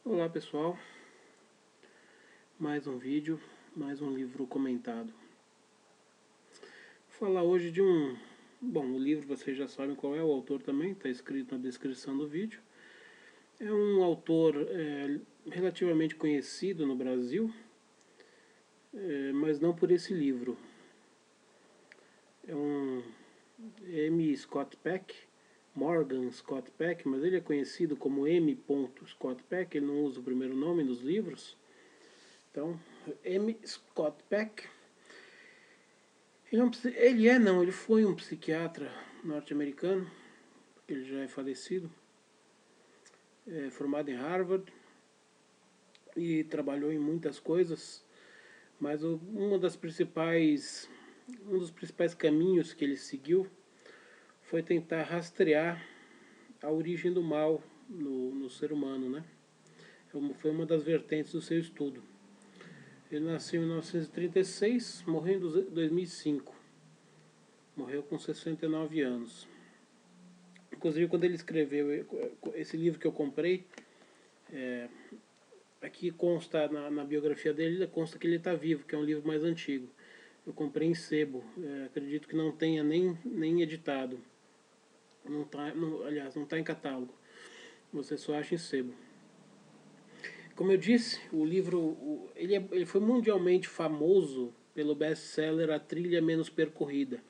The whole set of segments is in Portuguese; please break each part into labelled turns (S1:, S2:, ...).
S1: Olá pessoal, mais um vídeo, mais um livro comentado. Vou falar hoje de o livro vocês já sabem qual é, o autor também, está escrito na descrição do vídeo. É um autor relativamente conhecido no Brasil, mas não por esse livro. É um M. Scott Peck, Morgan Scott Peck, mas ele é conhecido como M. Scott Peck, ele não usa o primeiro nome nos livros. Então, M. Scott Peck. Ele foi um psiquiatra norte-americano, ele já é falecido, formado em Harvard e trabalhou em muitas coisas, mas um dos principais caminhos que ele seguiu foi tentar rastrear a origem do mal no ser humano, né? Foi uma das vertentes do seu estudo. Ele nasceu em 1936, morreu em 2005. Morreu com 69 anos. Inclusive, quando ele escreveu esse livro que eu comprei, aqui consta na biografia dele, consta que ele está vivo, que é um livro mais antigo. Eu comprei em sebo, acredito que não tenha nem editado. Aliás, não está em catálogo. Você só acha em sebo. Como eu disse, o livro ele foi mundialmente famoso pelo best-seller A Trilha Menos Percorrida.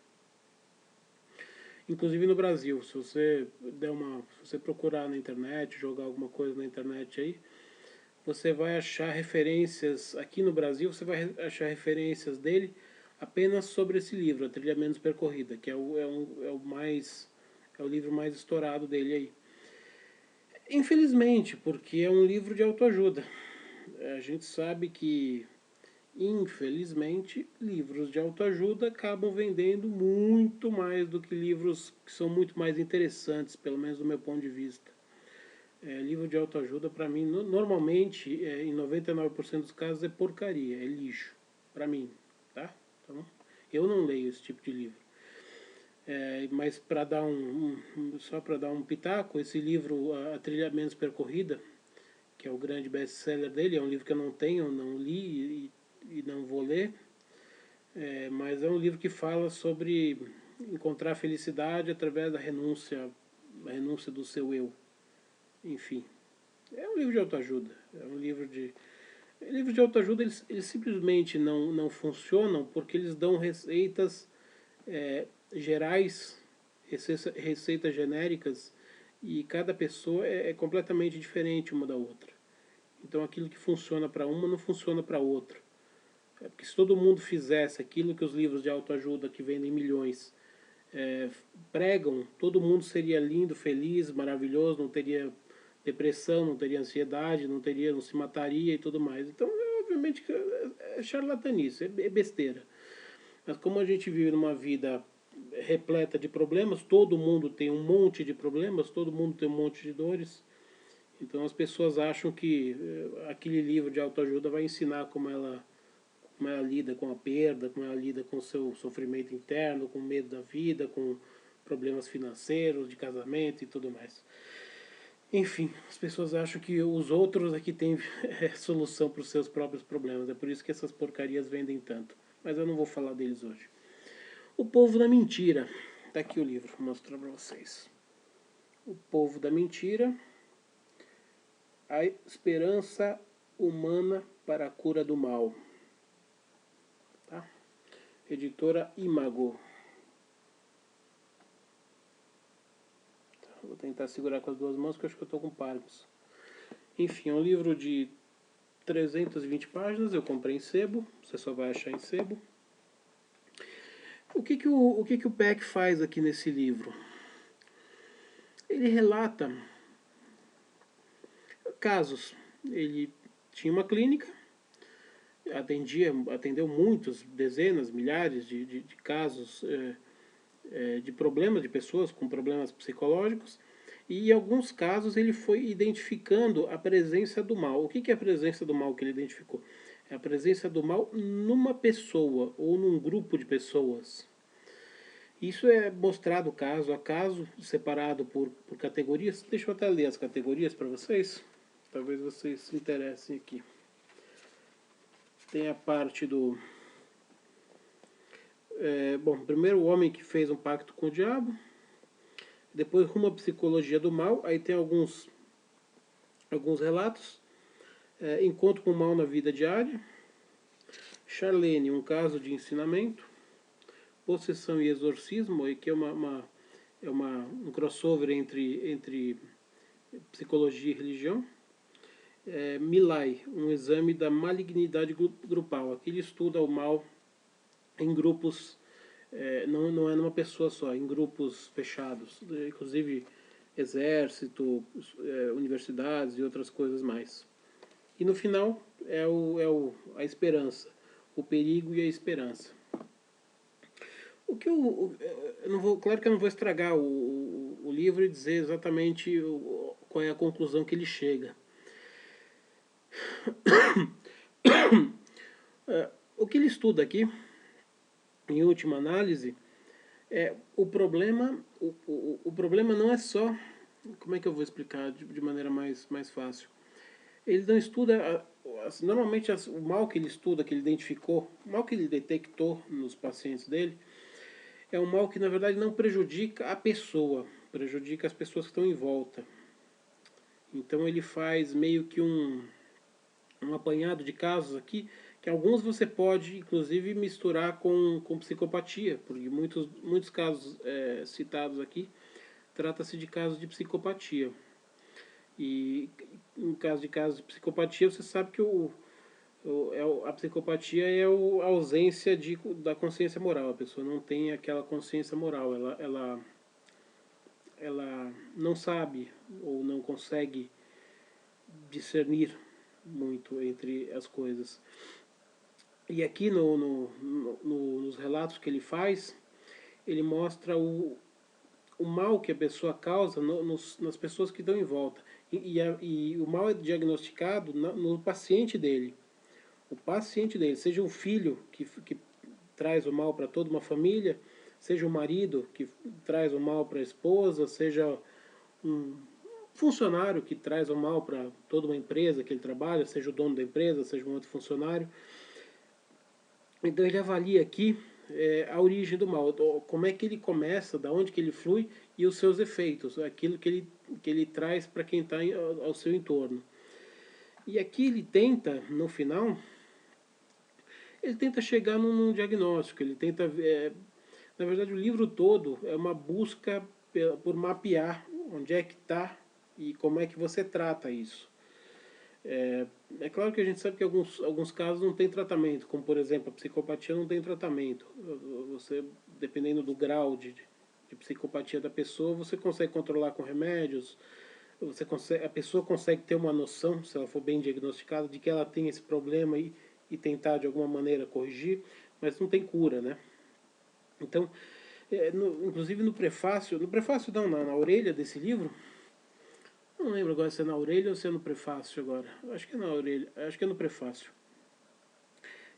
S1: Inclusive no Brasil, se você procurar na internet, jogar alguma coisa na internet aí, você vai achar referências, aqui no Brasil, você vai achar referências dele apenas sobre esse livro, A Trilha Menos Percorrida, que é o livro mais estourado dele aí. Infelizmente, porque é um livro de autoajuda. A gente sabe que, infelizmente, livros de autoajuda acabam vendendo muito mais do que livros que são muito mais interessantes, pelo menos do meu ponto de vista. Livro de autoajuda, para mim, normalmente, em 99% dos casos, é porcaria, é lixo, para mim, tá? Então, eu não leio esse tipo de livro. Mas para dar só para dar um pitaco, esse livro, A Trilha Menos Percorrida, que é o grande best-seller dele, é um livro que eu não tenho, não li e não vou ler, mas é um livro que fala sobre encontrar felicidade através da renúncia do seu eu. Enfim, é um livro de autoajuda. Livros de autoajuda, eles simplesmente não funcionam porque eles dão receitas gerais, receitas genéricas, e cada pessoa é completamente diferente uma da outra. Então aquilo que funciona para uma não funciona para outra. Porque se todo mundo fizesse aquilo que os livros de autoajuda que vendem milhões pregam, todo mundo seria lindo, feliz, maravilhoso, não teria depressão, não teria ansiedade, não se mataria e tudo mais. Então, obviamente, é charlatanice, é besteira. Mas como a gente vive numa vida repleta de problemas, todo mundo tem um monte de problemas, todo mundo tem um monte de dores, então as pessoas acham que aquele livro de autoajuda vai ensinar como ela lida com a perda, como ela lida com o seu sofrimento interno, com medo da vida, com problemas financeiros, de casamento e tudo mais. Enfim, as pessoas acham que os outros aqui têm solução para os seus próprios problemas. É por isso que essas porcarias vendem tanto. Mas eu não vou falar deles hoje. O Povo da Mentira. Está aqui o livro, vou mostrar para vocês. O Povo da Mentira. A Esperança Humana para a Cura do Mal. Tá? Editora Imago. Vou tentar segurar com as duas mãos, porque eu acho que eu estou com Parkinson. Enfim, é um livro de 320 páginas, eu comprei em sebo, você só vai achar em sebo. O que o Peck faz aqui nesse livro? Ele relata casos. Ele tinha uma clínica, atendeu muitos, dezenas, milhares de casos de problemas, de pessoas com problemas psicológicos, e em alguns casos ele foi identificando a presença do mal. O que é a presença do mal que ele identificou? É a presença do mal numa pessoa ou num grupo de pessoas. Isso é mostrado caso a caso, separado por categorias. Deixa eu até ler as categorias para vocês. talvez vocês se interessem aqui. Tem a parte do... bom, primeiro o homem que fez um pacto com o diabo, depois Rumo à Psicologia do Mal, aí tem alguns relatos, Encontro com o Mal na Vida Diária, Charlene, um caso de ensinamento, Possessão e Exorcismo, que é um crossover entre psicologia e religião, Milai, um exame da malignidade grupal, aqui ele estuda o mal em grupos, não é numa pessoa só, em grupos fechados, inclusive exército, universidades e outras coisas mais. E no final a esperança, o perigo e a esperança. O que eu não vou, claro que eu não vou estragar o livro e dizer exatamente qual é a conclusão que ele chega. O que ele estuda aqui, em última análise, o problema não é só, como é que eu vou explicar de maneira mais fácil? Ele não estuda, normalmente o mal que ele estuda, que ele identificou, o mal que ele detectou nos pacientes dele, é um mal que na verdade não prejudica a pessoa, prejudica as pessoas que estão em volta. Então ele faz meio que um apanhado de casos aqui, que alguns você pode inclusive misturar com psicopatia, porque muitos casos citados aqui trata-se de casos de psicopatia. E em caso de psicopatia, você sabe que a psicopatia é a ausência da consciência moral. A pessoa não tem aquela consciência moral, ela não sabe ou não consegue discernir muito entre as coisas. E aqui nos relatos que ele faz, ele mostra o mal que a pessoa causa nas pessoas que estão em volta. E o mal é diagnosticado no paciente dele. O paciente dele, seja o filho que traz o mal para toda uma família, seja o marido que traz o mal para a esposa, seja um funcionário que traz o mal para toda uma empresa que ele trabalha, seja o dono da empresa, seja um outro funcionário. Então ele avalia aqui a origem do mal, como é que ele começa, da onde que ele flui e os seus efeitos, aquilo que ele traz para quem está ao seu entorno. E aqui ele tenta, no final, chegar num diagnóstico, ele tenta... na verdade, o livro todo é uma busca por mapear onde é que está e como é que você trata isso. É claro que a gente sabe que alguns casos não tem tratamento, como por exemplo a psicopatia não tem tratamento. Você, dependendo do grau de psicopatia da pessoa, você consegue controlar com remédios, a pessoa consegue ter uma noção, se ela for bem diagnosticada, de que ela tem esse problema e tentar de alguma maneira corrigir, mas não tem cura, né? Então, inclusive no prefácio não, na orelha desse livro, não lembro agora se é na orelha ou se é no prefácio agora. Acho que é na orelha, acho que é no prefácio.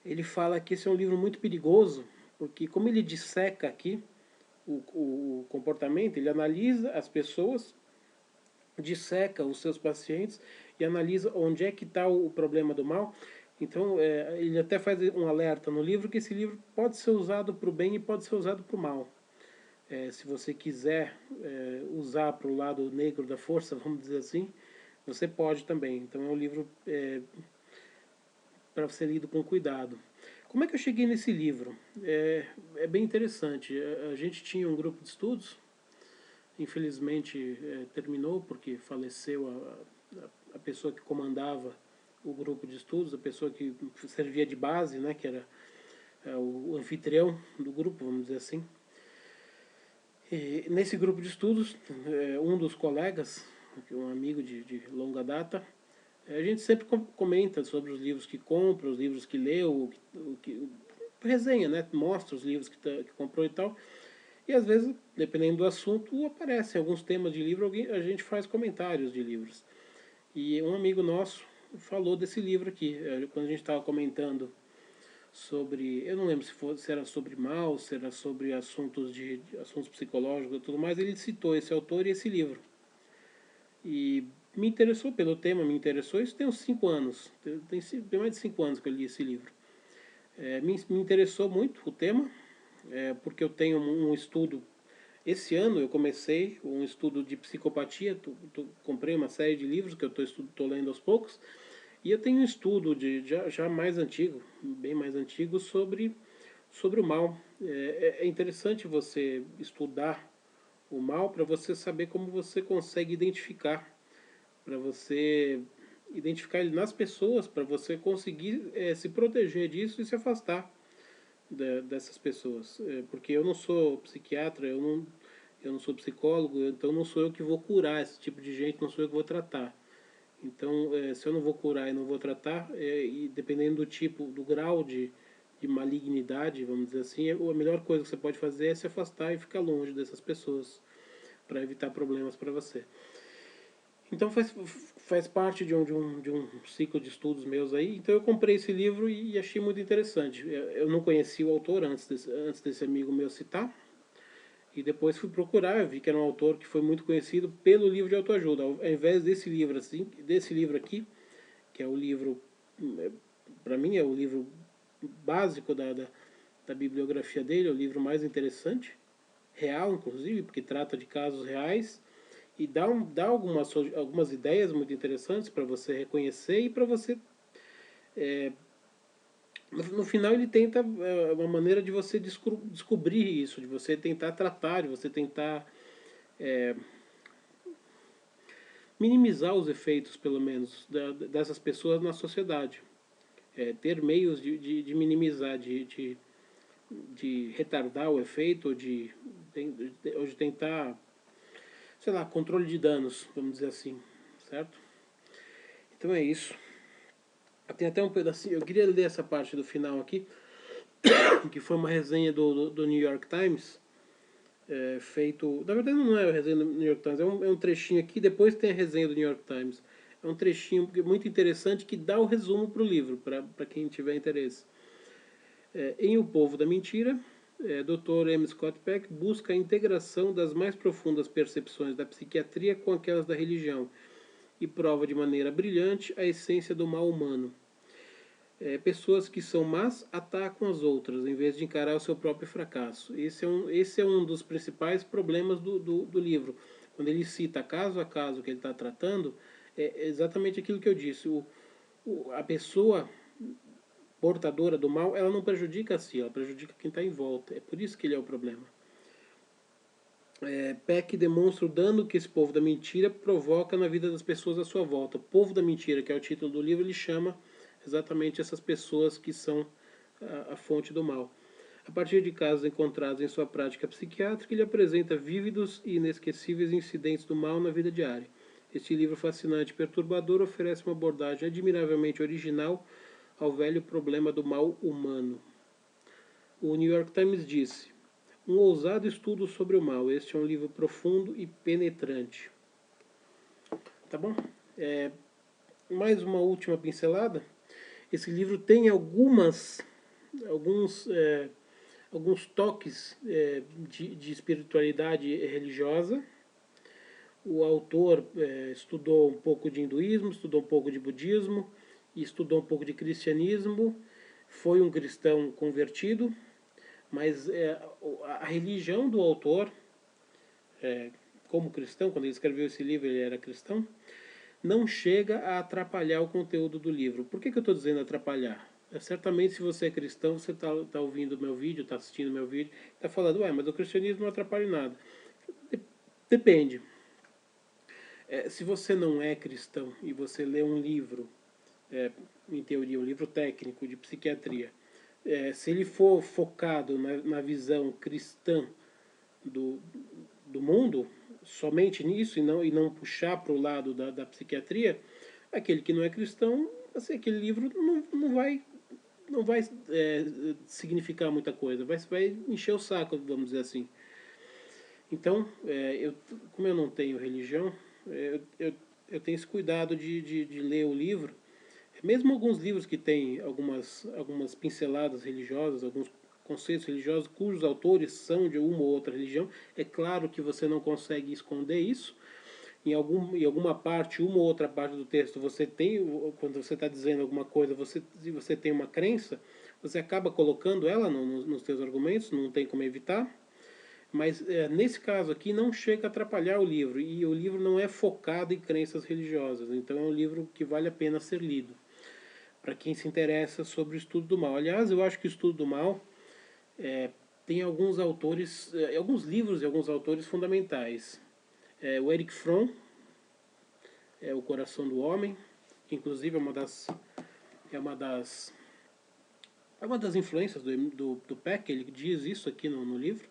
S1: Ele fala que esse é um livro muito perigoso, porque como ele disseca aqui o comportamento, ele analisa as pessoas, disseca os seus pacientes e analisa onde é que está o problema do mal. Então, ele até faz um alerta no livro que esse livro pode ser usado para o bem e pode ser usado para o mal. Se você quiser usar para o lado negro da força, vamos dizer assim, você pode também. Então é um livro para ser lido com cuidado. Como é que eu cheguei nesse livro? É bem interessante. A gente tinha um grupo de estudos, infelizmente terminou porque faleceu a pessoa que comandava o grupo de estudos, a pessoa que servia de base, né, que era o anfitrião do grupo, vamos dizer assim. E nesse grupo de estudos, um dos colegas, um amigo de longa data, a gente sempre comenta sobre os livros que compra, os livros que leu, resenha, né? Mostra os livros que comprou e tal. E às vezes, dependendo do assunto, aparecem alguns temas de livro, a gente faz comentários de livros. E um amigo nosso falou desse livro aqui, quando a gente estava comentando sobre, eu não lembro se era sobre mal, se era sobre assuntos assuntos psicológicos e tudo mais, ele citou esse autor e esse livro. E Me interessou pelo tema, me interessou, isso tem uns 5 anos, tem mais de 5 anos que eu li esse livro. Me interessou muito o tema, porque eu tenho um estudo, esse ano eu comecei um estudo de psicopatia, comprei uma série de livros que eu estou lendo aos poucos, e eu tenho um estudo já mais antigo, bem mais antigo, sobre o mal. É interessante você estudar o mal para você saber como você consegue identificar, para você identificar ele nas pessoas, para você conseguir se proteger disso e se afastar dessas pessoas. Porque eu não sou psiquiatra, eu não sou psicólogo, então não sou eu que vou curar esse tipo de gente, não sou eu que vou tratar. Então, se eu não vou curar e não vou tratar, e dependendo do tipo, do grau de malignidade, vamos dizer assim, a melhor coisa que você pode fazer é se afastar e ficar longe dessas pessoas, para evitar problemas para você. Então faz parte de um ciclo de estudos meus aí. Então eu comprei esse livro e achei muito interessante. Eu não conhecia o autor antes desse amigo meu citar. E depois fui procurar, eu vi que era um autor que foi muito conhecido pelo livro de autoajuda. Ao invés desse livro, assim, desse livro aqui, que é o livro, para mim é o livro básico da bibliografia dele, é o livro mais interessante, real inclusive, porque trata de casos reais e dá algumas ideias muito interessantes para você reconhecer e para você. No final, ele tenta uma maneira de você descobrir isso, de você tentar tratar, de você tentar minimizar os efeitos, pelo menos, dessas pessoas na sociedade. Ter meios de minimizar, de retardar o efeito, ou de tentar, sei lá, controle de danos, vamos dizer assim, certo? Então é isso. Tem até um pedacinho, eu queria ler essa parte do final aqui, que foi uma resenha do New York Times, feito. Na verdade, não é a resenha do New York Times, é um trechinho aqui, depois tem a resenha do New York Times. É um trechinho muito interessante que dá o resumo para o livro, para quem tiver interesse. Em O Povo da Mentira, Dr. M. Scott Peck busca a integração das mais profundas percepções da psiquiatria com aquelas da religião e prova de maneira brilhante a essência do mal humano. Pessoas que são más atacam as outras, em vez de encarar o seu próprio fracasso. Esse é um dos principais problemas do livro. Quando ele cita caso a caso que ele está tratando, é exatamente aquilo que eu disse. A pessoa portadora do mal, ela não prejudica a si, ela prejudica quem está em volta. É por isso que ele é o problema. Peck demonstra o dano que esse povo da mentira provoca na vida das pessoas à sua volta. O povo da mentira, que é o título do livro, ele chama exatamente essas pessoas que são a fonte do mal. A partir de casos encontrados em sua prática psiquiátrica, ele apresenta vívidos e inesquecíveis incidentes do mal na vida diária. Este livro fascinante e perturbador oferece uma abordagem admiravelmente original ao velho problema do mal humano. O New York Times disse: um ousado estudo sobre o mal. Este é um livro profundo e penetrante. Tá bom? Mais uma última pincelada. Esse livro tem alguns toques de espiritualidade religiosa. O autor estudou um pouco de hinduísmo, estudou um pouco de budismo, estudou um pouco de cristianismo, foi um cristão convertido, mas a religião do autor, como cristão, quando ele escreveu esse livro ele era cristão, não chega a atrapalhar o conteúdo do livro. Por que eu estou dizendo atrapalhar? Certamente, se você é cristão, você está ouvindo o meu vídeo, está assistindo o meu vídeo, está falando, mas o cristianismo não atrapalha em nada. Depende. Se você não é cristão e você lê um livro, em teoria, um livro técnico de psiquiatria, se ele for focado na visão cristã do mundo, somente nisso e não puxar para o lado da psiquiatria, aquele que não é cristão, assim, aquele livro não vai significar muita coisa, vai encher o saco, vamos dizer assim. Então, como eu não tenho religião, eu tenho esse cuidado de ler o livro, mesmo alguns livros que têm algumas pinceladas religiosas, alguns conceitos religiosos cujos autores são de uma ou outra religião, é claro que você não consegue esconder isso. em alguma parte, uma ou outra parte do texto, você tem, quando você está dizendo alguma coisa, se você tem uma crença, você acaba colocando ela nos seus argumentos, não tem como evitar. Mas nesse caso aqui não chega a atrapalhar o livro, e o livro não é focado em crenças religiosas, então é um livro que vale a pena ser lido, para quem se interessa sobre o estudo do mal. Aliás, eu acho que o estudo do mal tem alguns autores, alguns livros e alguns autores fundamentais. O Erich Fromm, O Coração do Homem, que inclusive é uma das, é uma das influências do Peck, ele diz isso aqui no livro.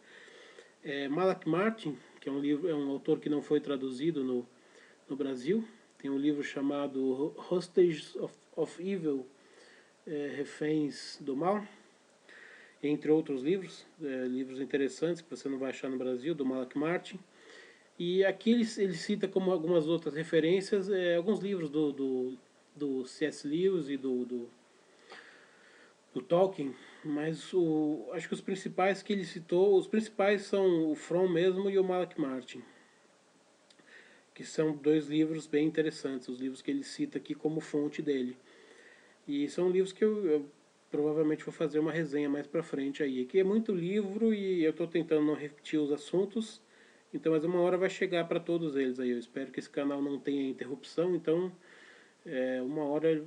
S1: Malak Martin, que é um autor que não foi traduzido no Brasil, tem um livro chamado Hostages of Evil, Reféns do Mal, entre outros livros, livros interessantes que você não vai achar no Brasil, do Malak Martin. E aqui ele cita como algumas outras referências, alguns livros do C.S. Lewis e do Tolkien, mas acho que os principais que ele citou, os principais são o Fromm mesmo e o Malak Martin, que são dois livros bem interessantes, os livros que ele cita aqui como fonte dele. E são livros que eu provavelmente vou fazer uma resenha mais pra frente aí. Aqui é muito livro e eu estou tentando não repetir os assuntos, então mas uma hora vai chegar para todos eles aí. Eu espero que esse canal não tenha interrupção, então uma hora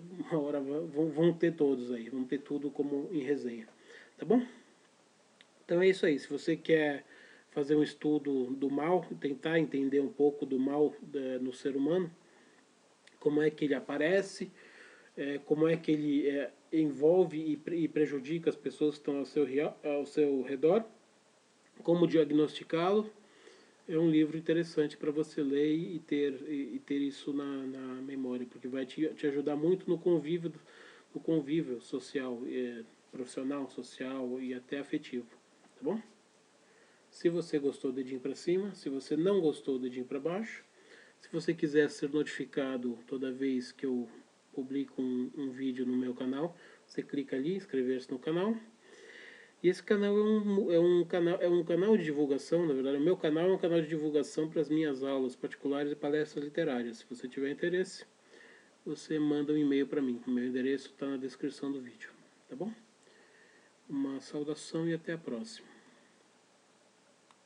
S1: vão ter todos aí, vão ter tudo como em resenha, tá bom? Então é isso aí. Se você quer fazer um estudo do mal, tentar entender um pouco do mal no ser humano, como é que ele aparece, como é que ele envolve e prejudica as pessoas que estão ao seu redor, como diagnosticá-lo, é um livro interessante para você ler e ter isso na memória, porque vai te ajudar muito no convívio social, profissional, social e até afetivo, tá bom? Se você gostou, dedinho para cima. Se você não gostou, dedinho para baixo. Se você quiser ser notificado toda vez que eu publico um vídeo no meu canal, você clica ali, inscrever-se no canal. E esse canal é um canal de divulgação, na verdade, o meu canal é um canal de divulgação para as minhas aulas particulares e palestras literárias. Se você tiver interesse, você manda um e-mail para mim. O meu endereço está na descrição do vídeo, tá bom? Uma saudação e até a próxima.